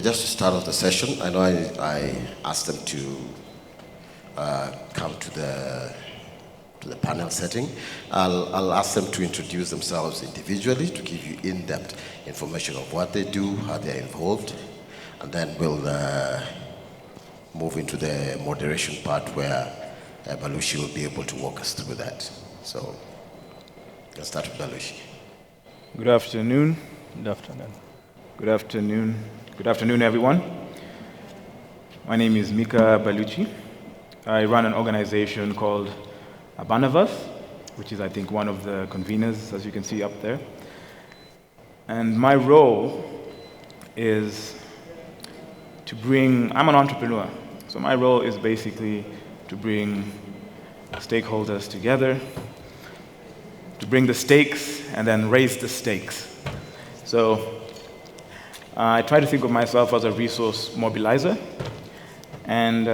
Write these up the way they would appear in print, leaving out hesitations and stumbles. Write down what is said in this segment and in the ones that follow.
just to start off the session, I know I asked them to come to the panel setting. I'll ask them to introduce themselves individually to give you in-depth information of what they do, how they're involved, and then we'll move into the moderation part where Balucci will be able to walk us through that. So let's start with Balucci. Good afternoon. Good afternoon. Good afternoon. Good afternoon, everyone. My name is Micah Balucci. I run an organization called Abanaverse, which is, I think, one of the conveners, as you can see up there. And my role is to bring, I'm an entrepreneur, so my role is basically to bring stakeholders together, to bring the stakes and then raise the stakes. So I try to think of myself as a resource mobilizer. And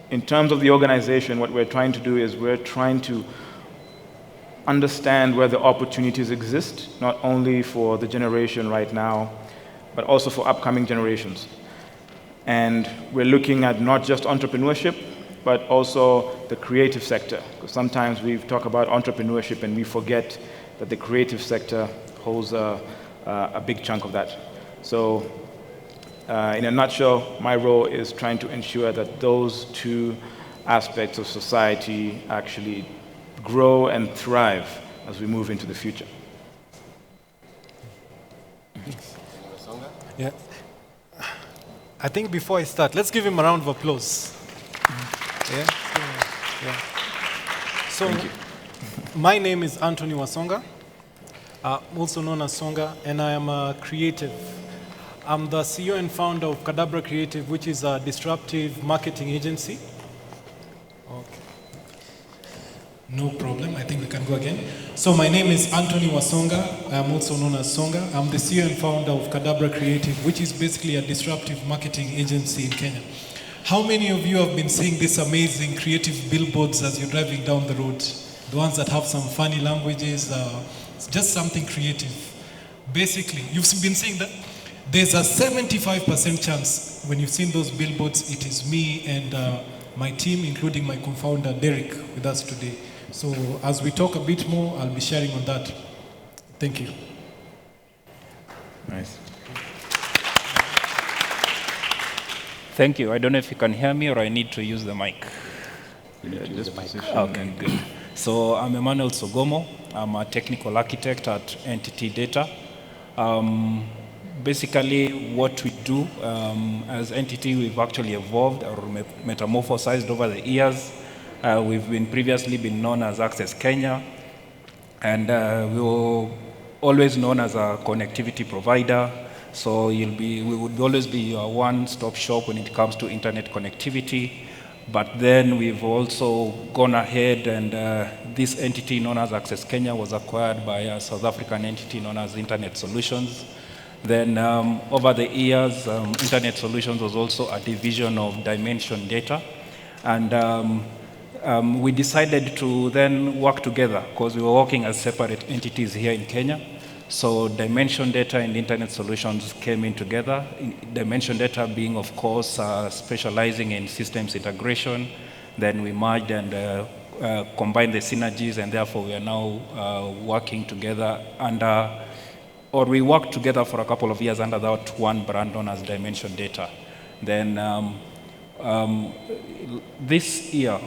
in terms of the organization, what we're trying to do is we're trying to understand where the opportunities exist, not only for the generation right now, but also for upcoming generations. And we're looking at not just entrepreneurship, but also the creative sector. Because sometimes we talk about entrepreneurship and we forget that the creative sector holds a big chunk of that. So in a nutshell, my role is trying to ensure that those two aspects of society actually grow and thrive as we move into the future. Yeah. I think before I start, let's give him a round of applause. Yeah. So, Thank you. My name is Anthony Wasonga, also known as Songa, and I am a creative. I'm the CEO and founder of Cadabra Creative, which is a disruptive marketing agency. Okay. No problem. I think we can go again. So my name is Anthony Wasonga. I'm also known as Songa. I'm the CEO and founder of Cadabra Creative, which is basically a disruptive marketing agency in Kenya. How many of you have been seeing these amazing creative billboards as you're driving down the road? The ones that have some funny languages, just something creative. Basically, you've been seeing that? There's a 75% chance when you've seen those billboards, it is me and my team, including my co-founder Derek, with us today. So as we talk a bit more, I'll be sharing on that. Thank you. Nice. Thank you. I don't know if you can hear me or I need to use the mic. Just position. Okay, good. So I'm Emmanuel Sogomo. I'm a technical architect at NTT Data. Basically, what we do as NTT, we've actually evolved or metamorphosized over the years. We've previously been known as Access Kenya, and we were always known as a connectivity provider. So we would always be a one-stop shop when it comes to internet connectivity. But then we've also gone ahead, and this entity known as Access Kenya was acquired by a South African entity known as Internet Solutions. Then over the years, Internet Solutions was also a division of Dimension Data. And we decided to then work together because we were working as separate entities here in Kenya. So Dimension Data and Internet Solutions came in together. Dimension Data being, of course, specializing in systems integration. Then we merged and combined the synergies, and therefore we are now working together under, or we worked together for a couple of years under that one brand known as Dimension Data. Then this year,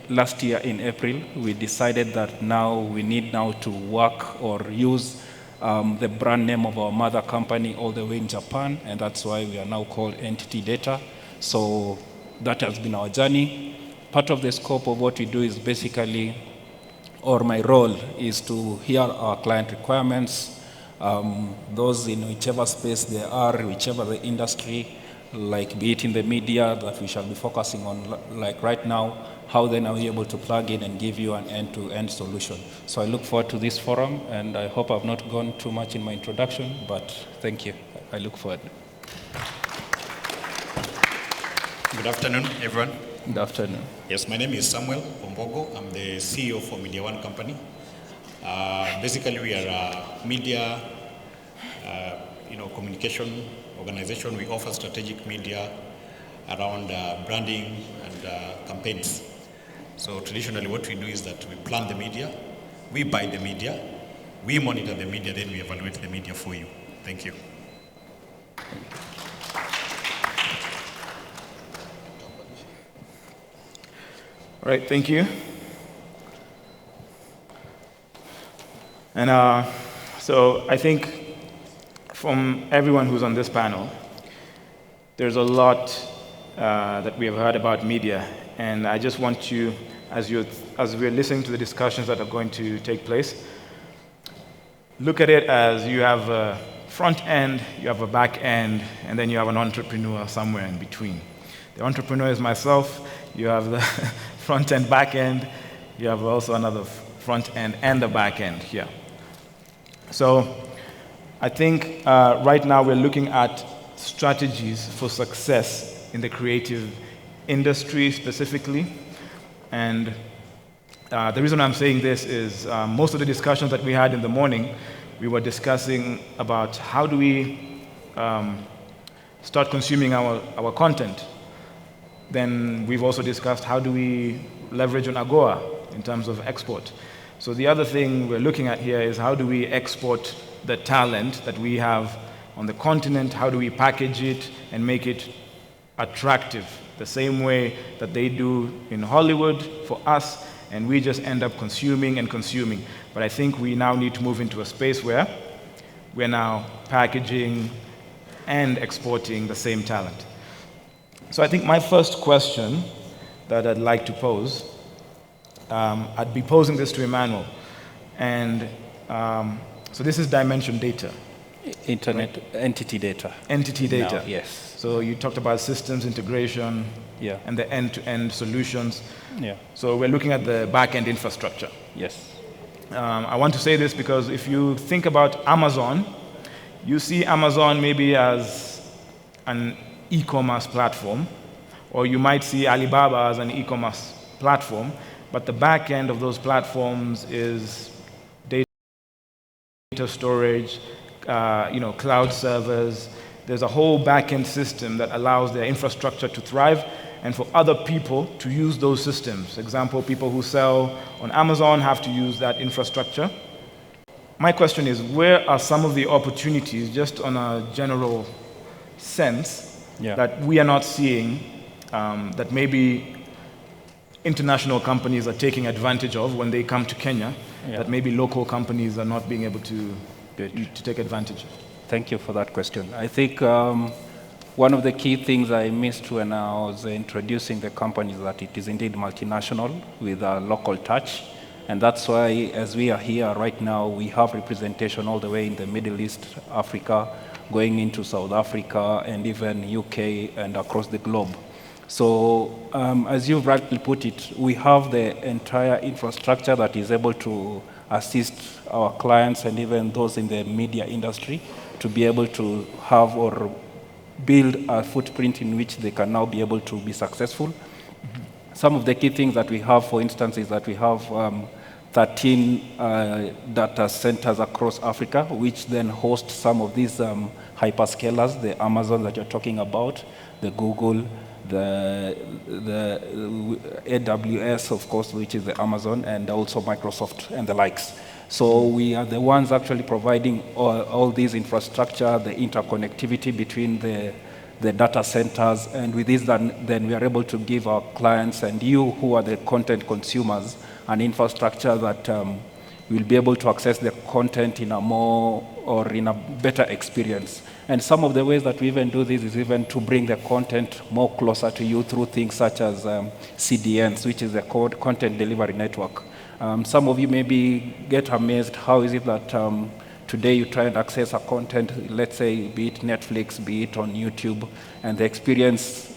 last year in April, we decided that now we need now to work or use the brand name of our mother company all the way in Japan, and that's why we are now called NTT Data. So that has been our journey. Part of the scope of what we do is basically, or my role is to hear our client requirements, those in whichever space they are, whichever the industry, like be it in the media that we shall be focusing on, like right now, how then are we able to plug in and give you an end-to-end solution. So I look forward to this forum, and I hope I've not gone too much in my introduction, but thank you. I look forward. Good afternoon, everyone. Good afternoon. Yes, my name is Samwel Ombogo. I'm the CEO for Media One Company. Basically, we are a media communication organization. We offer strategic media around branding and campaigns. So traditionally what we do is that we plan the media, we buy the media, we monitor the media, then we evaluate the media for you. Thank you. All right, thank you. And so I think from everyone who's on this panel, there's a lot that we have heard about media. And I just want you, as we're listening to the discussions that are going to take place, look at it as you have a front end, you have a back end, and then you have an entrepreneur somewhere in between. The entrepreneur is myself. You have the front end, back end. You have also another front end and the back end here. So I think right now we're looking at strategies for success in the creative industry specifically. And the reason I'm saying this is most of the discussions that we had in the morning, we were discussing about how do we start consuming our content. Then we've also discussed how do we leverage on AGOA in terms of export. So the other thing we're looking at here is how do we export the talent that we have on the continent, how do we package it and make it attractive, the same way that they do in Hollywood for us, and we just end up consuming and consuming. But I think we now need to move into a space where we're now packaging and exporting the same talent. So I think my first question that I'd like to pose, I'd be posing this to Emmanuel. And so this is dimension data. Internet, right? Entity data. Entity data. Now, yes. So you talked about systems integration, yeah, and the end-to-end solutions. Yeah. So we're looking at the back-end infrastructure. Yes. I want to say this because if you think about Amazon, you see Amazon maybe as an e-commerce platform, or you might see Alibaba as an e-commerce platform, but the back end of those platforms is data storage, cloud servers. There's a whole back-end system that allows their infrastructure to thrive and for other people to use those systems. Example, people who sell on Amazon have to use that infrastructure. My question is, where are some of the opportunities, just on a general sense, that we are not seeing, that maybe international companies are taking advantage of when they come to Kenya, that maybe local companies are not being able to take advantage of? Thank you for that question. I think one of the key things I missed when I was introducing the company is that it is indeed multinational with a local touch. And that's why, as we are here right now, we have representation all the way in the Middle East, Africa, going into South Africa, and even UK and across the globe. So, as you've rightly put it, we have the entire infrastructure that is able to assist our clients and even those in the media industry to be able to have or build a footprint in which they can now be able to be successful. Mm-hmm. Some of the key things that we have, for instance, is that we have 13 data centers across Africa, which then host some of these hyperscalers, the Amazon that you're talking about, the Google, the AWS, of course, which is the Amazon, and also Microsoft and the likes. So we are the ones actually providing all these infrastructure, the interconnectivity between the data centers, and with this then we are able to give our clients and you who are the content consumers an infrastructure that will be able to access the content in a more or in a better experience. And some of the ways that we even do this is even to bring the content more closer to you through things such as CDNs, which is the Content Delivery Network. Some of you maybe get amazed, how is it that today you try and access a content, let's say, be it Netflix, be it on YouTube, and the experience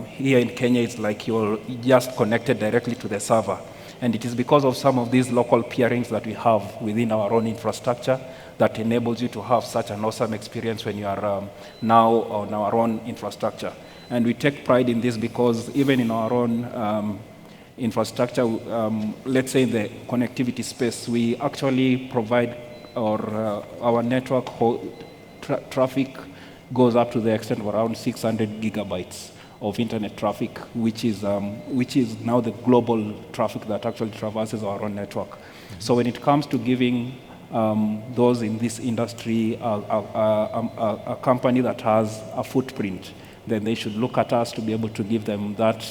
here in Kenya is like you're just connected directly to the server. And it is because of some of these local peerings that we have within our own infrastructure that enables you to have such an awesome experience when you are now on our own infrastructure. And we take pride in this because even in our own infrastructure, let's say in the connectivity space, we actually provide our network traffic goes up to the extent of around 600 gigabytes of internet traffic, which is now the global traffic that actually traverses our own network. So when it comes to giving those in this industry a company that has a footprint, then they should look at us to be able to give them that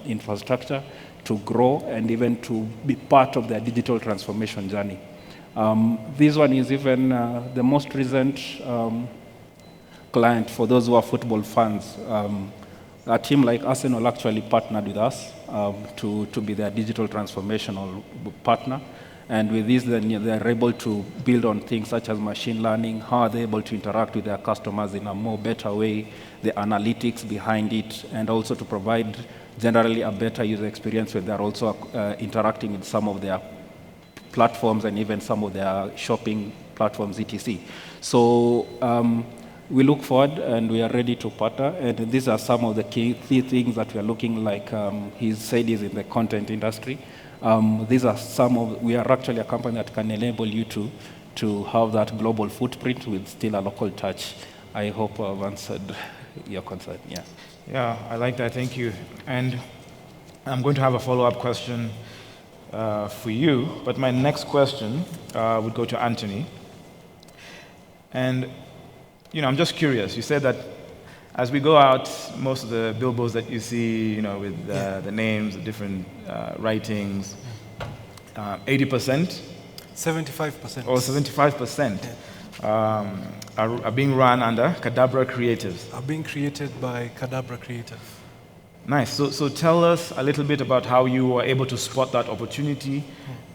infrastructure to grow and even to be part of their digital transformation journey. This one is even the most recent client for those who are football fans. A team like Arsenal actually partnered with us to be their digital transformational partner. And with this, then they're able to build on things such as machine learning, how are they able to interact with their customers in a more better way, the analytics behind it, and also to provide generally a better user experience when they're also interacting with some of their platforms and even some of their shopping platforms, etc. So we look forward and we are ready to partner. And these are some of the key things that we are looking like he said is in the content industry. These are we are actually a company that can enable you to have that global footprint with still a local touch. I hope I've answered your concern, yeah. Yeah, I like that, thank you. And I'm going to have a follow-up question for you, but my next question would go to Anthony. And, I'm just curious, you said that as we go out, most of the billboards that you see, with the names, the different writings, 80%? 75%. Or 75% are being run under Cadabra Creative. Are being created by Cadabra Creative. Nice. So tell us a little bit about how you were able to spot that opportunity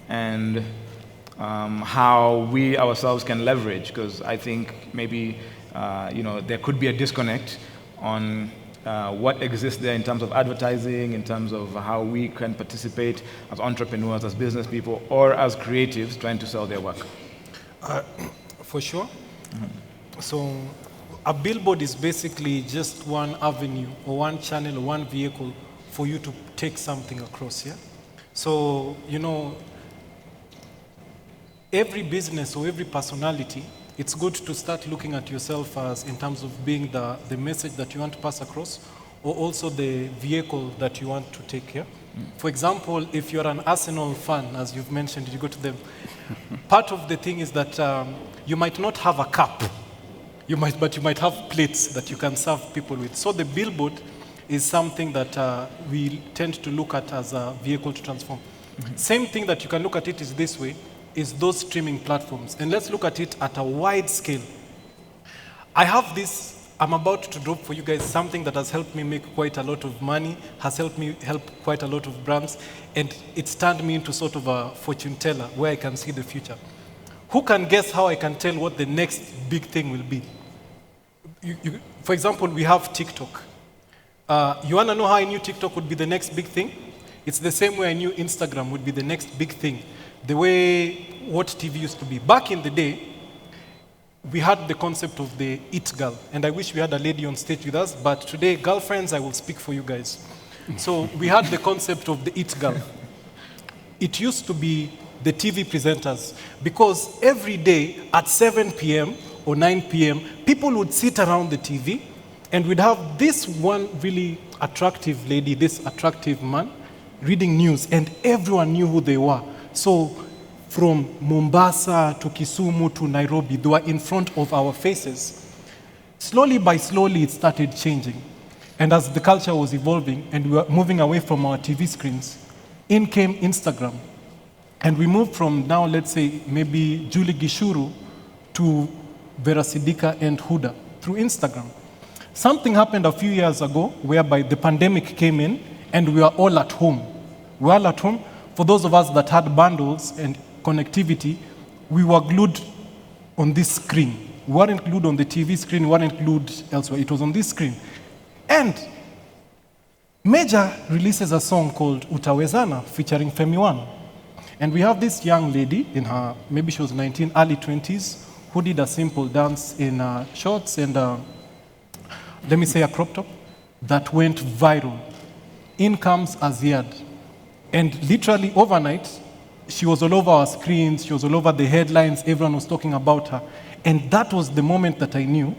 and how we ourselves can leverage, because I think maybe there could be a disconnect on what exists there in terms of advertising, in terms of how we can participate as entrepreneurs, as business people, or as creatives trying to sell their work. For sure. So a billboard is basically just one avenue or one channel or one vehicle for you to take something across, yeah? So, every business or every personality, it's good to start looking at yourself as in terms of being the message that you want to pass across, or also the vehicle that you want to take here. For example, if you're an Arsenal fan, as you've mentioned, you go to them, part of the thing is that you might not have a cup, but you might have plates that you can serve people with. So the billboard is something that we tend to look at as a vehicle to transform. Same thing that you can look at it is this way, is those streaming platforms. And let's look at it at a wide scale. I'm about to drop for you guys something that has helped me make quite a lot of money, has helped me help quite a lot of brands, and it's turned me into sort of a fortune teller where I can see the future. Who can guess how I can tell what the next big thing will be? For example, we have TikTok. You want to know how I knew TikTok would be the next big thing? It's the same way I knew Instagram would be the next big thing. The way what TV used to be. Back in the day, we had the concept of the it girl. And I wish we had a lady on stage with us, but today, girlfriends, I will speak for you guys. So we had the concept of the it girl. It used to be the TV presenters, because every day at 7 p.m. or 9 p.m., people would sit around the TV and we'd have this one really attractive lady, this attractive man, reading news, and everyone knew who they were. So from Mombasa to Kisumu to Nairobi, they were in front of our faces. Slowly by slowly, it started changing. And as the culture was evolving and we were moving away from our TV screens, in came Instagram. And we moved from now, let's say, maybe Julie Gishuru to Vera Sidika and Huda through Instagram. Something happened a few years ago whereby the pandemic came in and we were all at home. We were all at home. For those of us that had bundles and connectivity, we were glued on this screen. We weren't glued on the TV screen, we weren't glued elsewhere. It was on this screen. And Major releases a song called Utawezana featuring Femi One. And we have this young lady in her, maybe she was 19, early 20s, who did a simple dance in shorts and, let me say, a crop top that went viral. In comes Aziad. And literally overnight, she was all over our screens, she was all over the headlines, everyone was talking about her. And that was the moment that I knew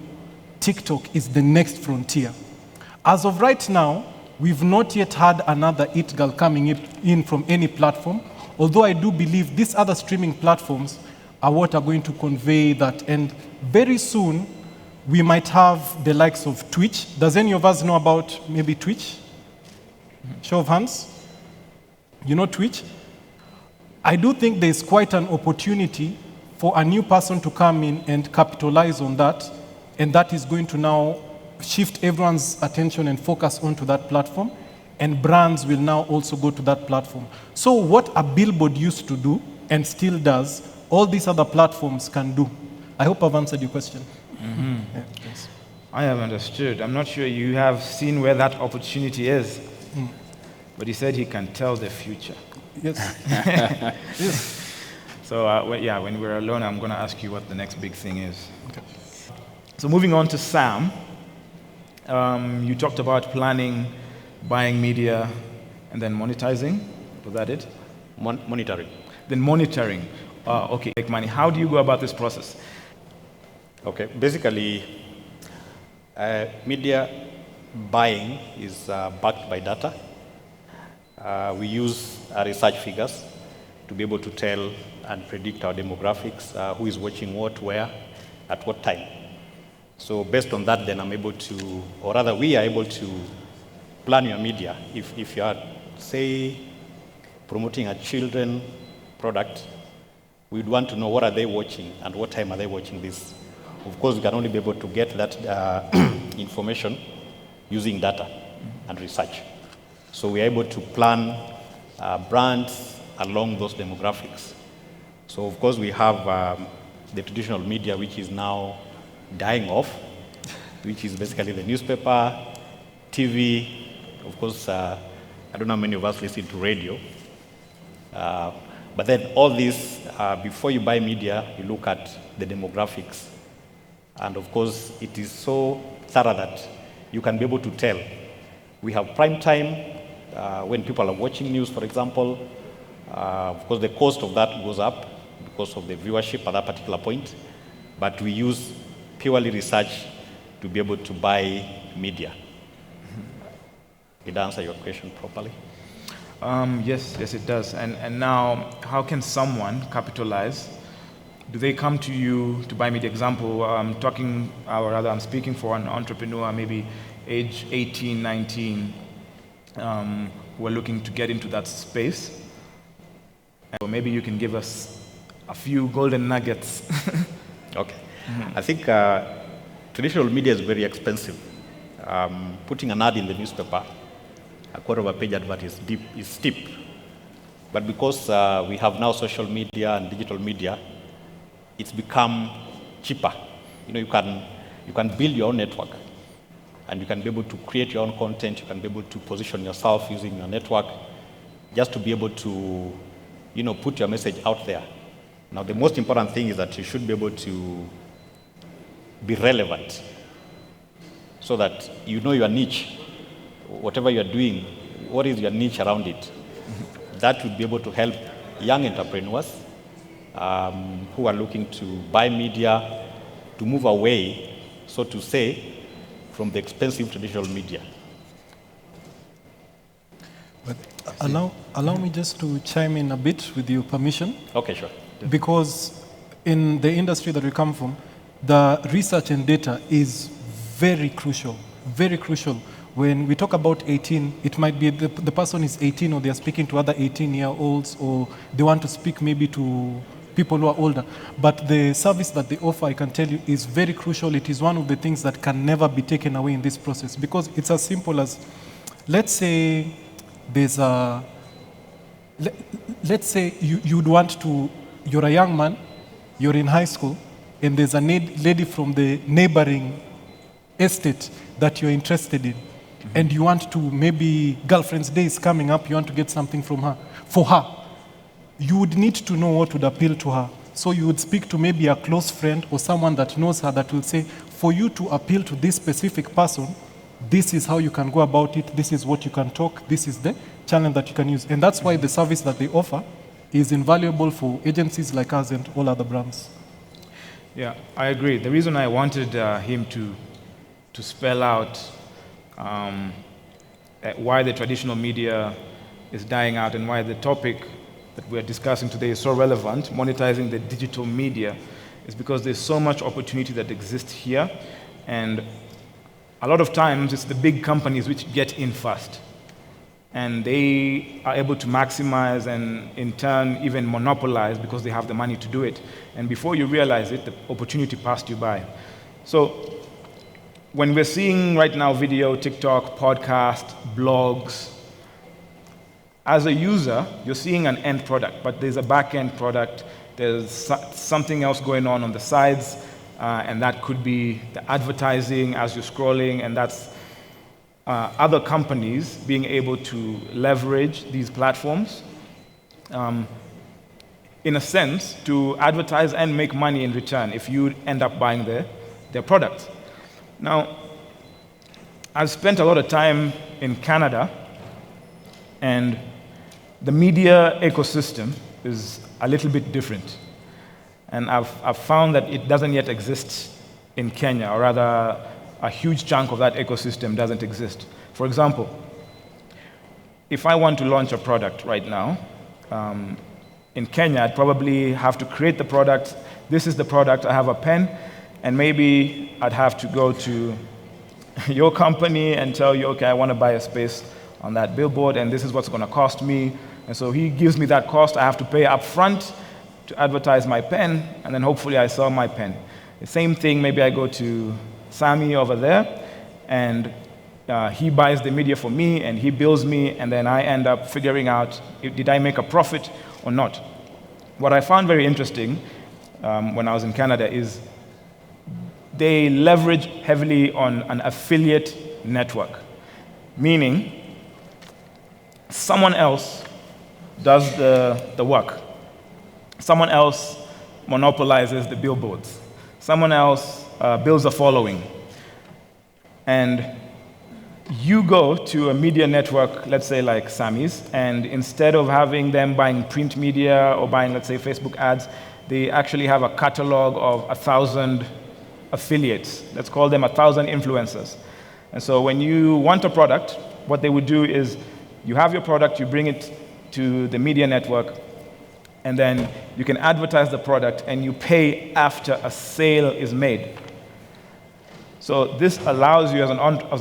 TikTok is the next frontier. As of right now, we've not yet had another It Girl coming in from any platform, although I do believe these other streaming platforms are what are going to convey that. And very soon, we might have the likes of Twitch. Does any of us know about maybe Twitch? Show of hands. You know Twitch? I do think there's quite an opportunity for a new person to come in and capitalize on that, and that is going to now shift everyone's attention and focus onto that platform, and brands will now also go to that platform. So what a billboard used to do, and still does, all these other platforms can do. I hope I've answered your question. Mm-hmm. Yeah, thanks. I have understood. I'm not sure you have seen where that opportunity is, but he said he can tell the future. Yes. Yes. So when we're alone, I'm going to ask you what the next big thing is. Okay. So moving on to Sam, you talked about planning, buying media, and then monetizing. Was that it? Monitoring. Then monitoring. Okay, make money. How do you go about this process? Okay, basically, media buying is backed by data. We use research figures to be able to tell and predict our demographics, who is watching what, where, at what time. So based on that, then I'm able to, or rather we are able to plan your media. If you are, say, promoting a children product, we'd want to know what are they watching and what time are they watching this. Of course, we can only be able to get that information using data and research. So we are able to plan brands along those demographics. So of course, we have the traditional media, which is now dying off, which is basically the newspaper, TV. Of course, I don't know how many of us listen to radio. But then all this, before you buy media, you look at the demographics. And of course, it is so thorough that you can be able to tell. We have prime time when people are watching news, for example. Of course, the cost of that goes up because of the viewership at that particular point. But we use purely research to be able to buy media. Did I answer your question properly? Yes, it does. And now, how can someone capitalize? Do they come to you to buy media? Example, I'm speaking for an entrepreneur, maybe age 18, 19, who are looking to get into that space. Or maybe you can give us a few golden nuggets. Okay. I think traditional media is very expensive. Putting an ad in the newspaper, a quarter of a page advert is steep. But because we have now social media and digital media, it's become cheaper. You know, you can build your own network, and you can be able to create your own content. You can be able to position yourself using your network, just to be able to, put your message out there. Now, the most important thing is that you should be able to be relevant, so that you know your niche. Whatever you're doing, what is your niche around it? That would be able to help young entrepreneurs who are looking to buy media to move away, so to say, from the expensive traditional media. But allow me just to chime in a bit with your permission. Okay, sure. Because in the industry that we come from, the research and data is very crucial, very crucial. When we talk about 18, it might be the person is 18, or they are speaking to other 18-year-olds, or they want to speak maybe to people who are older. But the service that they offer, I can tell you, is very crucial. It is one of the things that can never be taken away in this process, because it's as simple as, let's say let's say you'd want to, you're a young man, you're in high school, and there's a lady from the neighboring estate that you're interested in. And you want to, maybe girlfriend's day is coming up, you want to get something from her, for her. You would need to know what would appeal to her. So you would speak to maybe a close friend or someone that knows her that will say, for you to appeal to this specific person, this is how you can go about it, this is what you can talk, this is the channel that you can use. And that's why the service that they offer is invaluable for agencies like us and all other brands. Yeah, I agree. The reason I wanted him to spell out why the traditional media is dying out and why the topic that we're discussing today is so relevant, monetizing the digital media, is because there's so much opportunity that exists here, and a lot of times it's the big companies which get in first, and they are able to maximize and in turn even monopolize because they have the money to do it, and before you realize it, the opportunity passed you by. So when we're seeing right now video, TikTok, podcast, blogs, as a user, you're seeing an end product, but there's a back-end product, there's something else going on the sides, and that could be the advertising as you're scrolling, and that's other companies being able to leverage these platforms, in a sense, to advertise and make money in return if you end up buying their products. Now, I've spent a lot of time in Canada, and the media ecosystem is a little bit different. And I've found that it doesn't yet exist in Kenya, or rather, a huge chunk of that ecosystem doesn't exist. For example, if I want to launch a product right now, in Kenya, I'd probably have to create the product. This is the product, I have a pen, and maybe I'd have to go to your company and tell you, okay, I want to buy a space on that billboard, and this is what's going to cost me. And so he gives me that cost. I have to pay up front to advertise my pen, and then hopefully I sell my pen. The same thing, maybe I go to Sammy over there, and he buys the media for me, and he bills me, and then I end up figuring out, did I make a profit or not? What I found very interesting when I was in Canada is they leverage heavily on an affiliate network, meaning someone else does the work. Someone else monopolizes the billboards. Someone else builds a following. And you go to a media network, let's say like Sammy's, and instead of having them buying print media or buying, let's say, Facebook ads, they actually have a catalog of 1,000 affiliates. Let's call them 1,000 influencers. And so when you want a product, what they would do is you have your product, you bring it to the media network, and then you can advertise the product and you pay after a sale is made. So this allows you as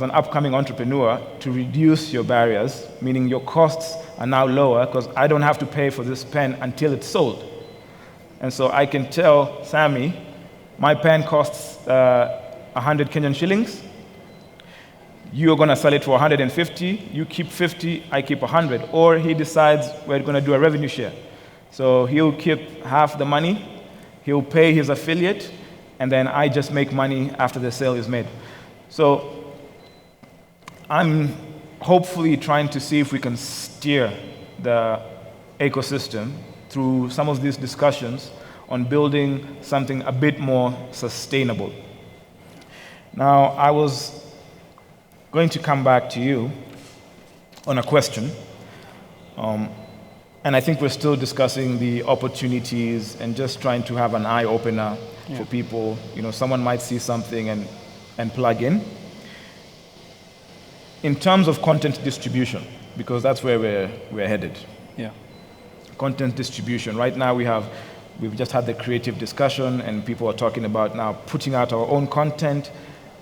an upcoming entrepreneur to reduce your barriers, meaning your costs are now lower because I don't have to pay for this pen until it's sold. And so I can tell Sammy, my pen costs 100 Kenyan shillings. You're going to sell it for 150. You keep 50, I keep 100. Or he decides we're going to do a revenue share. So he'll keep half the money, he'll pay his affiliate, and then I just make money after the sale is made. So I'm hopefully trying to see if we can steer the ecosystem through some of these discussions on building something a bit more sustainable. Now, I was going to come back to you on a question. And I think we're still discussing the opportunities and just trying to have an eye-opener for people. You know, someone might see something and plug in. In terms of content distribution, because that's where we're headed. Yeah. Content distribution. Right now we've just had the creative discussion, and people are talking about now putting out our own content,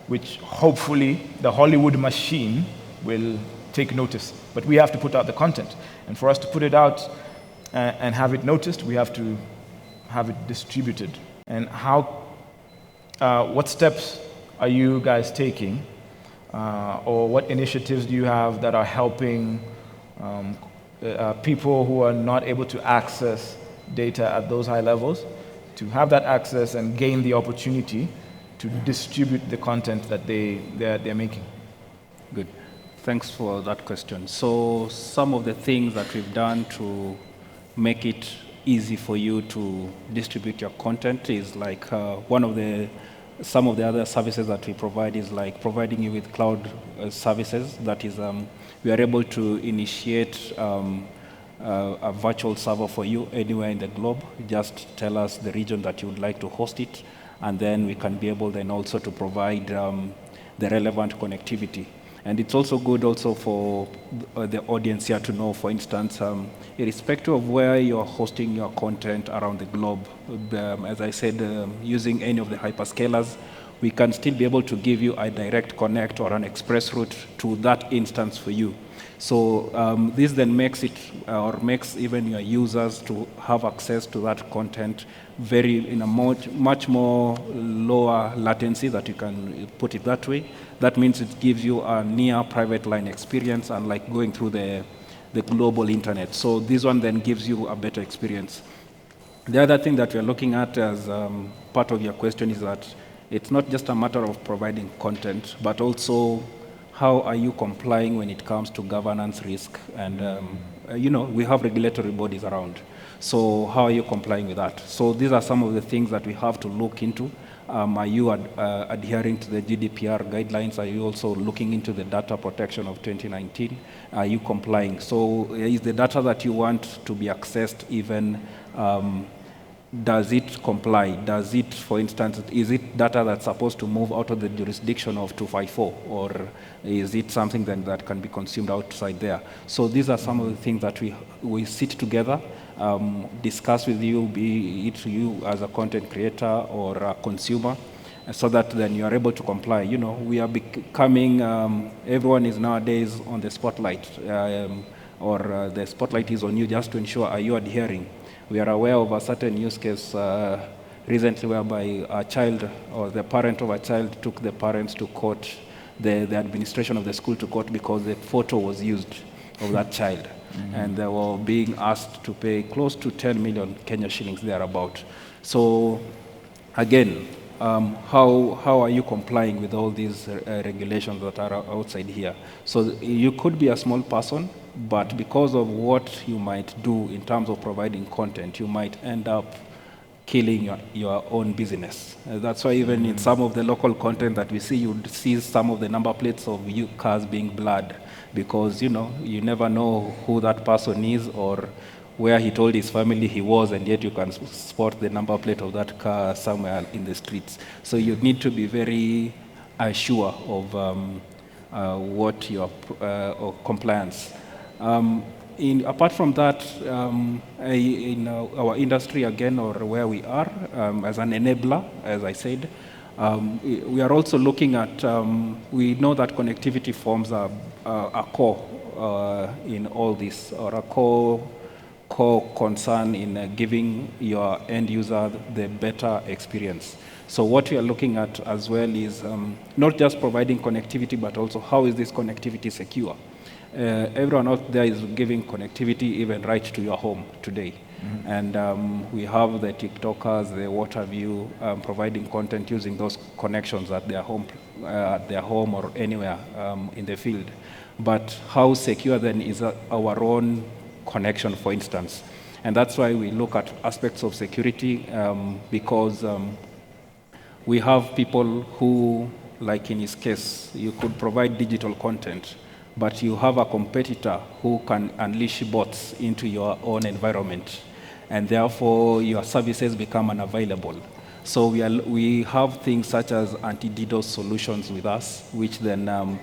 which hopefully the Hollywood machine will take notice. But we have to put out the content. And for us to put it out and have it noticed, we have to have it distributed. And what steps are you guys taking, or what initiatives do you have that are helping people who are not able to access data at those high levels to have that access and gain the opportunity to distribute the content that they're making? Good. Thanks for that question. So some of the things that we've done to make it easy for you to distribute your content is like some of the other services that we provide is like providing you with cloud services. That is, we are able to initiate a virtual server for you anywhere in the globe. Just tell us the region that you would like to host it, and then we can be able then also to provide the relevant connectivity. And it's also good also for the audience here to know, for instance, irrespective of where you're hosting your content around the globe, as I said, using any of the hyperscalers, we can still be able to give you a direct connect or an express route to that instance for you. So this then makes it, or makes even your users to have access to that content in a much more lower latency, that you can put it that way. That means it gives you a near private line experience, unlike going through the global internet. So this one then gives you a better experience. The other thing that we're looking at as part of your question is that it's not just a matter of providing content, but also how are you complying when it comes to governance risk? And we have regulatory bodies around. So how are you complying with that? So these are some of the things that we have to look into. Are you adhering to the GDPR guidelines? Are you also looking into the data protection of 2019? Are you complying? So is the data that you want to be accessed even, does it comply? Does it, for instance, is it data that's supposed to move out of the jurisdiction of 254? Or is it something then that can be consumed outside there? So these are some of the things that we sit together, discuss with you, be it you as a content creator or a consumer, so that then you are able to comply. We are becoming, everyone is nowadays on the spotlight, or the spotlight is on you just to ensure, are you adhering? We are aware of a certain use case recently whereby a child or the parent of a child took the parents to court, the administration of the school to court, because the photo was used of that child. Mm-hmm. And they were being asked to pay close to 10 million Kenya shillings thereabout. So again, how are you complying with all these regulations that are outside here? So you could be a small person, but because of what you might do in terms of providing content, you might end up killing your own business. That's why even in some of the local content that we see, you see some of the number plates of cars being blurred, because you never know who that person is or where he told his family he was, and yet you can spot the number plate of that car somewhere in the streets. So you need to be very sure of what your compliance. Apart from that, in our industry again, or where we are, as an enabler, as I said, we are also looking at, we know that connectivity forms a core in all this, or a core concern in giving your end user the better experience. So what we are looking at as well is not just providing connectivity, but also how is this connectivity secure? Everyone out there is giving connectivity even right to your home today. Mm-hmm. And we have the TikTokers, the WaterView, providing content using those connections at their home or anywhere in the field. But how secure then is our own connection, for instance? And that's why we look at aspects of security, because we have people who, like in his case, you could provide digital content, but you have a competitor who can unleash bots into your own environment, and therefore your services become unavailable. So we have things such as anti-DDoS solutions with us, which then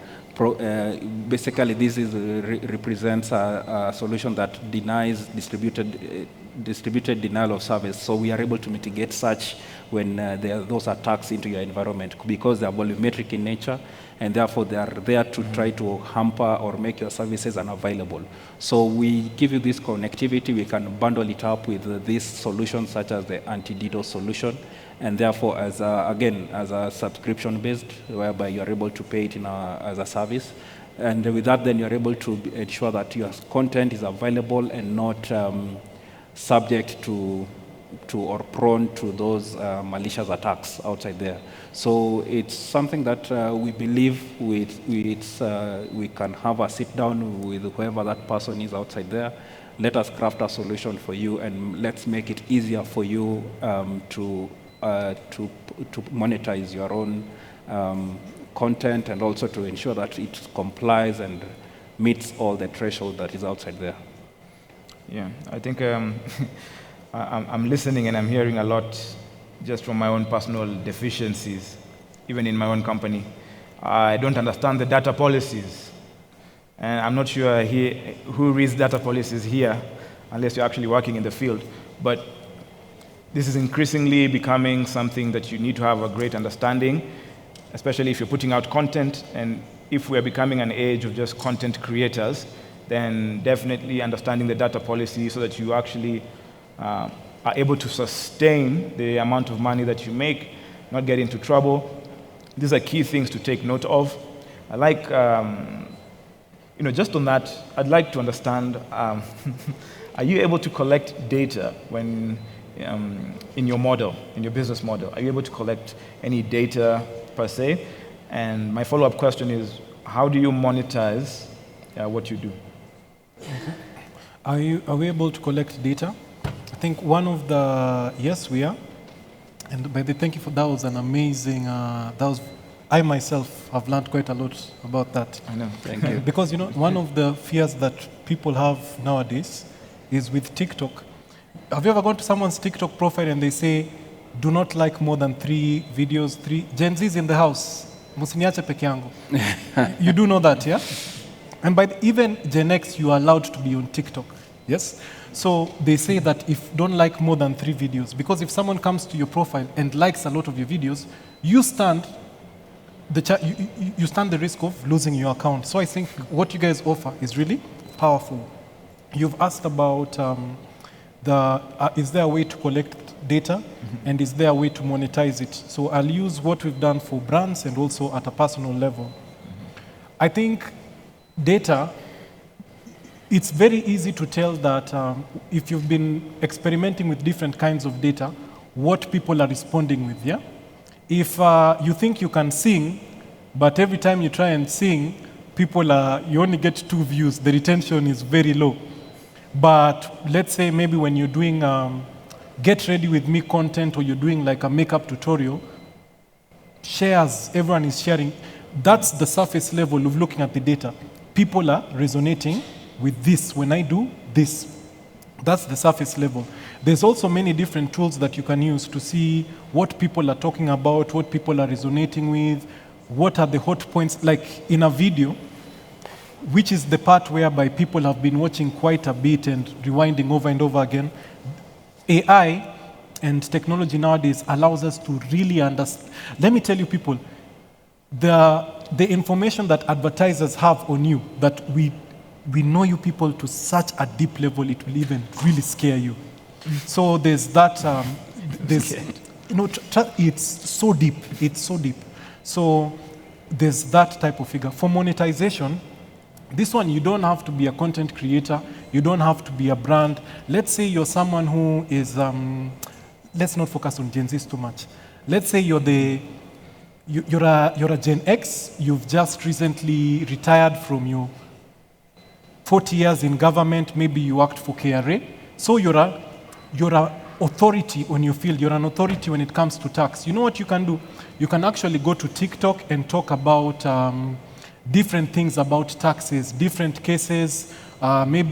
basically this represents a solution that denies distributed denial of service. So we are able to mitigate such when there are those attacks into your environment, because they are volumetric in nature, and therefore they are there to try to hamper or make your services unavailable. So we give you this connectivity, we can bundle it up with these solutions such as the anti-DDoS solution, and therefore as a subscription-based, whereby you're able to pay it as a service. And with that, then you're able to ensure that your content is available and not subject to or prone to those malicious attacks outside there. So it's something that we believe we can have a sit down with whoever that person is outside there. Let us craft a solution for you, and let's make it easier for you to monetize your own content, and also to ensure that it complies and meets all the threshold that is outside there. Yeah, I think I'm listening and I'm hearing a lot just from my own personal deficiencies, even in my own company. I don't understand the data policies. And I'm not sure who reads data policies here, unless you're actually working in the field. But this is increasingly becoming something that you need to have a great understanding, especially if you're putting out content. And if we're becoming an age of just content creators, then definitely understanding the data policy so that you actually are able to sustain the amount of money that you make, not get into trouble. These are key things to take note of. I like, just on that, I'd like to understand, are you able to collect data when, in your model, in your business model? Are you able to collect any data per se? And my follow-up question is, how do you monetize what you do? Are we able to collect data? I think yes, we are. And by the thank you for that was an amazing, I myself have learned quite a lot about that. I know, thank you. Because one of the fears that people have nowadays is with TikTok. Have you ever gone to someone's TikTok profile and they say, do not like more than 3 videos, 3 Gen Z's in the house. Musiniache peke yangu. You do know that, yeah? And even Gen X, you are allowed to be on TikTok, yes? So they say that if don't like more than 3 videos, because if someone comes to your profile and likes a lot of your videos, you stand the risk of losing your account. So I think what you guys offer is really powerful. You've asked about is there a way to collect data, and is there a way to monetize it? So I'll use what we've done for brands and also at a personal level. I think data, it's very easy to tell that if you've been experimenting with different kinds of data, what people are responding with, yeah? If you think you can sing, but every time you try and sing, you only get 2 views, the retention is very low. But let's say maybe when you're doing get ready with me content, or you're doing like a makeup tutorial, shares, everyone is sharing. That's the surface level of looking at the data. People are resonating with this when I do this. That's the surface level. There's also many different tools that you can use to see what people are talking about, what people are resonating with, what are the hot points, like in a video, which is the part whereby people have been watching quite a bit and rewinding over and over again. AI and technology nowadays allows us to really understand. Let me tell you people, the information that advertisers have on you, that we know you people to such a deep level, it will even really scare you. So there's that, it's so deep, So there's that type of figure. For monetization, this one, you don't have to be a content creator, you don't have to be a brand. Let's say you're someone who is, let's not focus on Gen Z too much. Let's say you're a Gen X, you've just recently retired from your 40 years in government, maybe you worked for KRA, so you're an authority on your field, you're an authority when it comes to tax. You know what you can do? You can actually go to TikTok and talk about different things about taxes, different cases, and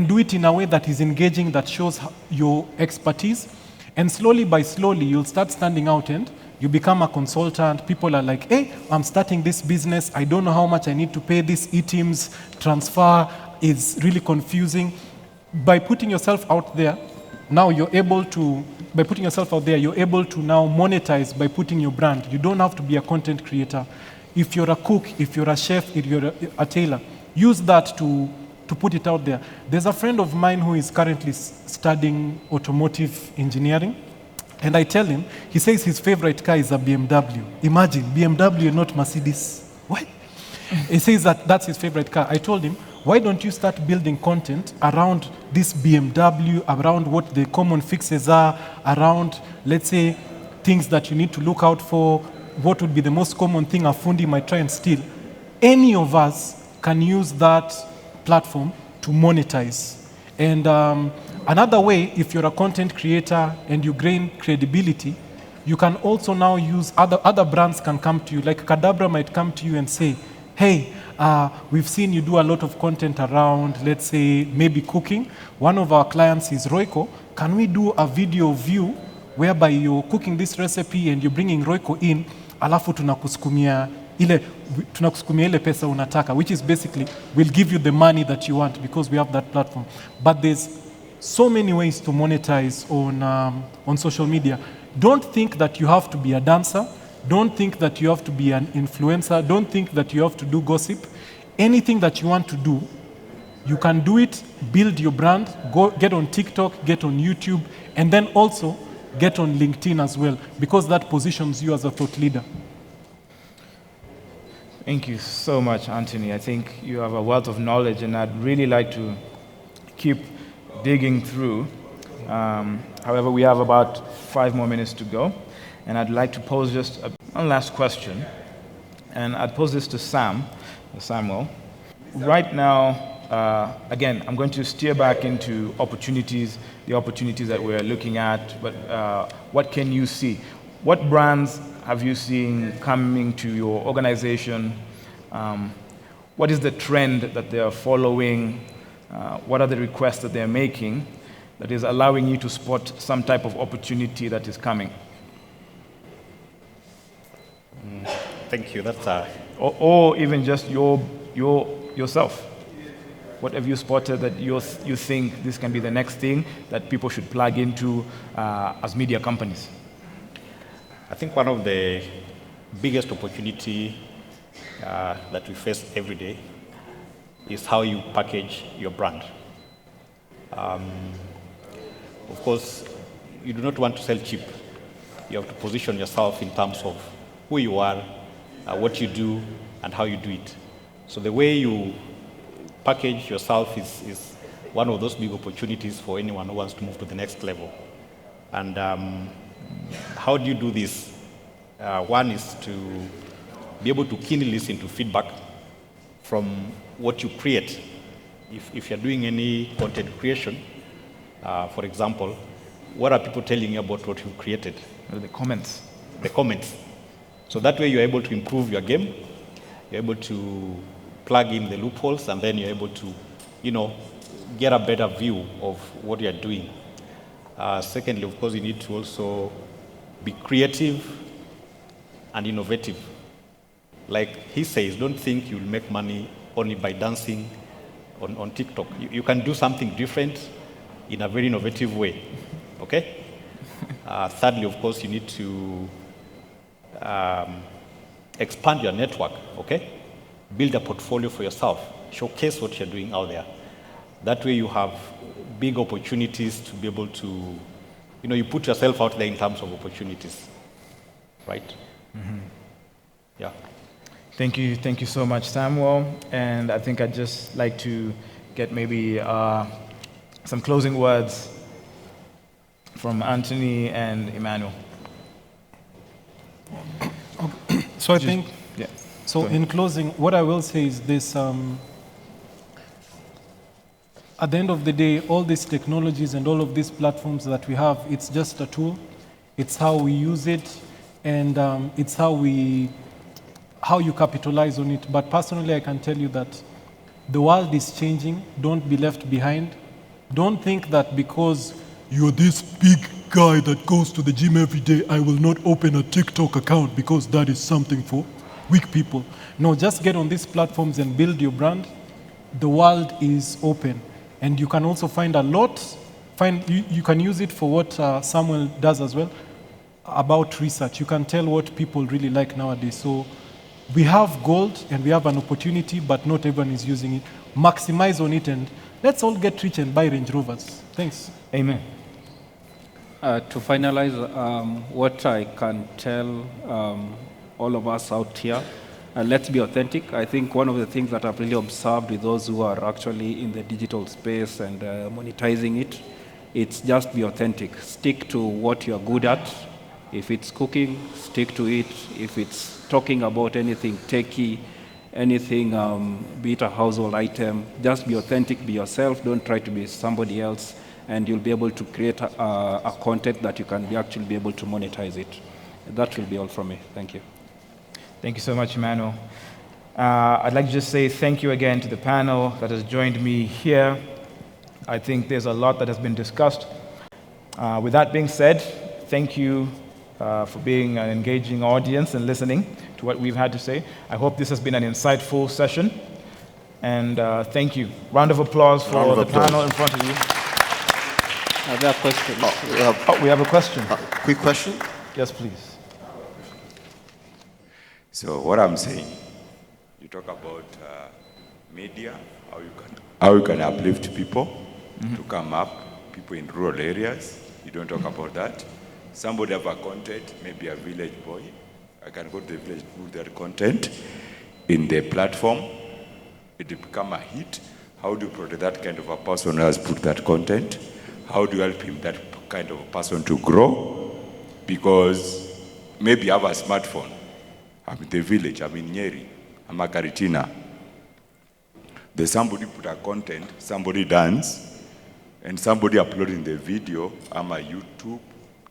do it in a way that is engaging, that shows your expertise. And slowly by slowly, you'll start standing out and you become a consultant. People are like, hey, I'm starting this business. I don't know how much I need to pay. This e-Teams transfer is really confusing. By putting yourself out there, now you're able to, you're able to now monetize by putting your brand. You don't have to be a content creator. If you're a cook, if you're a chef, if you're a tailor, use that to put it out there. There's a friend of mine who is currently studying automotive engineering, and I tell him, he says his favorite car is a BMW. Imagine, BMW, not Mercedes. What? He says that's his favorite car. I told him, why don't you start building content around this BMW, around what the common fixes are, around, let's say, things that you need to look out for, what would be the most common thing a fundi might try and steal. Any of us can use that platform to monetize. And another way, if you're a content creator and you gain credibility, you can also now use, other brands can come to you, like Cadabra might come to you and say, hey, We've seen you do a lot of content around, let's say, maybe cooking. One of our clients is Royco. Can we do a video of you whereby you're cooking this recipe and you're bringing Royco in, alafu tunakusukumia ile pesa unataka, which is basically, we'll give you the money that you want because we have that platform. But there's so many ways to monetize on social media. Don't think that you have to be a dancer. Don't think that you have to be an influencer. Don't think that you have to do gossip. Anything that you want to do, you can do it, build your brand, go get on TikTok, get on YouTube, and then also get on LinkedIn as well, because that positions you as a thought leader. Thank you so much, Anthony. I think you have a wealth of knowledge, and I'd really like to keep digging through. However, we have about 5 more minutes to go, and I'd like to pose just one last question, and I'd pose this to Samwel. Right now, again, I'm going to steer back into opportunities, the opportunities that we're looking at, but what can you see? What brands have you seen coming to your organization? What is the trend that they are following? What are the requests that they're making that is allowing you to spot some type of opportunity that is coming? Thank you. That's or even just yourself. What have you spotted that you think this can be the next thing that people should plug into as media companies? I think one of the biggest opportunity that we face every day is how you package your brand. Of course, you do not want to sell cheap. You have to position yourself in terms of who you are, what you do, and how you do it. So the way you package yourself is one of those big opportunities for anyone who wants to move to the next level. And how do you do this? One is to be able to keenly listen to feedback from what you create. If you're doing any content creation, for example, what are people telling you about what you've created? The comments. The comments. So that way you're able to improve your game, you're able to plug in the loopholes, and then you're able to, get a better view of what you're doing. Secondly, of course, you need to also be creative and innovative. Like he says, don't think you'll make money only by dancing on TikTok. You can do something different in a very innovative way, okay? Thirdly, of course, you need to expand your network, okay? Build a portfolio for yourself. Showcase what you're doing out there. That way you have big opportunities to be able to, you put yourself out there in terms of opportunities, right? Mm-hmm. Yeah. Thank you so much, Samwel. And I think I'd just like to get maybe some closing words from Anthony and Emmanuel. So I think, so in closing, what I will say is this, at the end of the day, all these technologies and all of these platforms that we have, it's just a tool. It's how we use it, and it's how you capitalize on it. But personally, I can tell you that the world is changing. Don't be left behind. Don't think that because you're this big guy that goes to the gym every day, I will not open a TikTok account because that is something for weak people. No, just get on these platforms and build your brand. The world is open. And you can also find a lot, you can use it for what Samwel does as well, about research. You can tell what people really like nowadays. So we have gold and we have an opportunity, but not everyone is using it. Maximize on it, and let's all get rich and buy Range Rovers. Thanks. Amen. To finalize, what I can tell all of us out here, let's be authentic. I think one of the things that I've really observed with those who are actually in the digital space and monetizing it, it's just be authentic. Stick to what you're good at. If it's cooking, stick to it. If it's talking about anything techie, anything, be it a household item, just be authentic, be yourself. Don't try to be somebody else, and you'll be able to create a content that you can actually be able to monetize it. That will be all from me. Thank you. Thank you so much, Emmanuel. I'd like to just say thank you again to the panel that has joined me here. I think there's a lot that has been discussed. With that being said, thank you for being an engaging audience and listening to what we've had to say. I hope this has been an insightful session. And thank you. Round of applause for the panel in front of you. Are there questions? We have a question. Quick question? Yes, please. So what I'm saying, you talk about media, how you can uplift people to come up, people in rural areas. You don't talk about that. Somebody have a content, maybe a village boy. I can go to the village, put their content in the platform. It will become a hit. How do you protect that kind of a person who has put that content? How do you help him, that kind of a person, to grow? Because maybe you have a smartphone. I'm in the village, I'm in Nyeri, I'm a Karitina. There's somebody put a content, somebody dance, and somebody uploading the video. I'm a YouTube,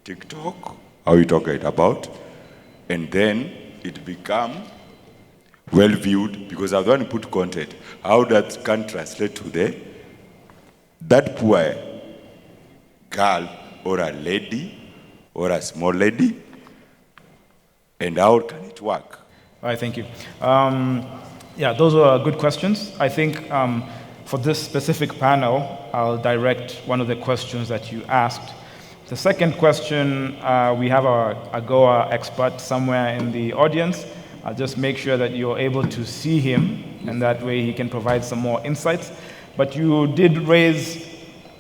TikTok, how you talk it about, and then it become well viewed because I've done put content. How that can translate to that poor girl or a lady or a small lady, and how can it work? All right, thank you. Yeah, those were good questions. I think for this specific panel, I'll direct one of the questions that you asked. The second question, we have our AGOA expert somewhere in the audience. I'll just make sure that you're able to see him, and that way he can provide some more insights. But you did raise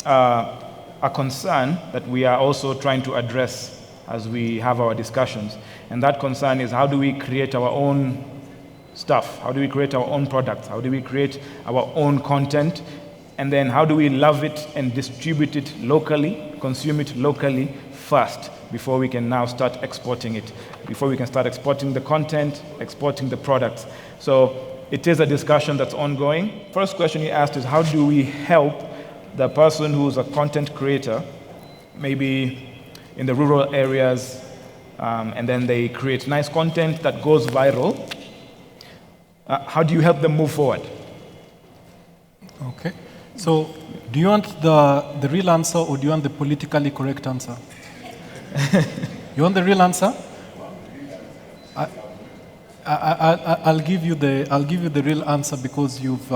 a concern that we are also trying to address as we have our discussions. And that concern is, how do we create our own stuff? How do we create our own products? How do we create our own content? And then how do we love it and distribute it locally, consume it locally first, before we can now start exporting it, before we can start exporting the content, exporting the products. So it is a discussion that's ongoing. First question you asked is, how do we help the person who's a content creator, maybe in the rural areas, and then they create nice content that goes viral? How do you help them move forward? Okay. So, do you want the real answer, or do you want the politically correct answer? You want the real answer? I'll give you the real answer, because you've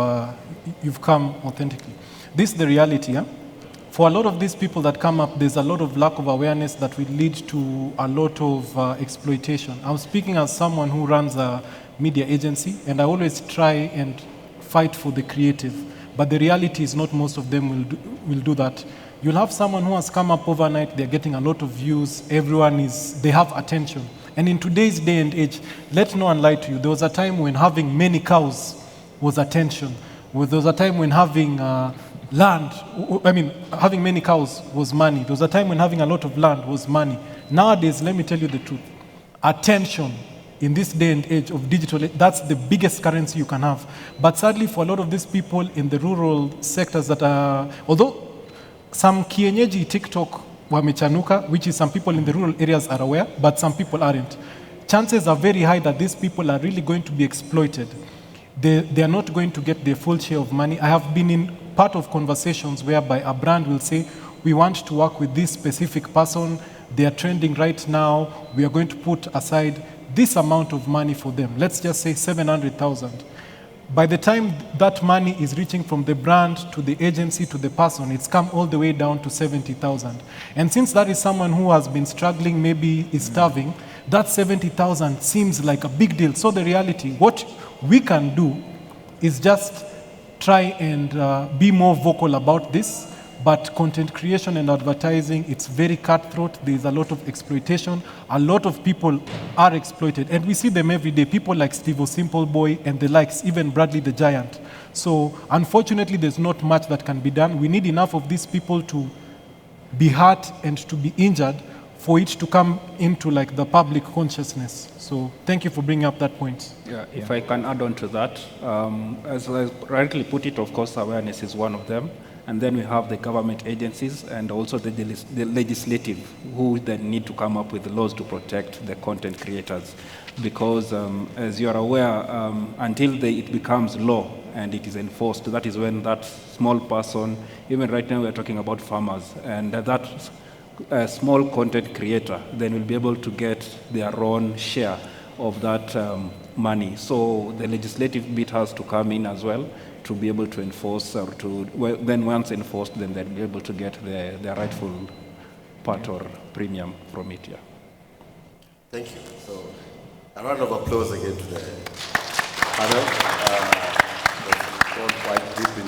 come authentically. This is the reality. Yeah? For a lot of these people that come up, there's a lot of lack of awareness that will lead to a lot of exploitation. I'm speaking as someone who runs a media agency, and I always try and fight for the creative. But the reality is not most of them will do that. You'll have someone who has come up overnight, they're getting a lot of views, they have attention. And in today's day and age, let no one lie to you, there was a time when having many cows was attention. There was a time when having having many cows was money. There was a time when having a lot of land was money. Nowadays, let me tell you the truth, attention in this day and age of digital, that's the biggest currency you can have. But sadly, for a lot of these people in the rural sectors that are, although some kienyeji TikTok wamechanuka, which is some people in the rural areas are aware, but some people aren't. Chances are very high that these people are really going to be exploited. They are not going to get their full share of money. I have been in part of conversations whereby a brand will say, we want to work with this specific person, they are trending right now, we are going to put aside this amount of money for them. Let's just say 700,000. By the time that money is reaching from the brand to the agency to the person, it's come all the way down to 70,000. And since that is someone who has been struggling, maybe is starving, that 70,000 seems like a big deal. So the reality, what we can do is just try and be more vocal about this. But content creation and advertising, it's very cutthroat. There's a lot of exploitation. A lot of people are exploited. And we see them every day. People like Steve Simple Boy and the likes, even Bradley the Giant. So unfortunately, there's not much that can be done. We need enough of these people to be hurt and to be injured for it to come into like the public consciousness. So thank you for bringing up that point. Yeah, if I can add on to that, as I rightly put it, of course, awareness is one of them. And then we have the government agencies and also the legislative, who then need to come up with laws to protect the content creators. Because as you are aware, until it becomes law and it is enforced, that is when that small person, even right now we're talking about farmers, and that small content creator then will be able to get their own share of that money. So the legislative bit has to come in as well to be able to enforce, or then once enforced, then they'll be able to get their rightful part or premium from it. Yeah. Thank you. So a round of applause again to the panel. They've gone quite deep in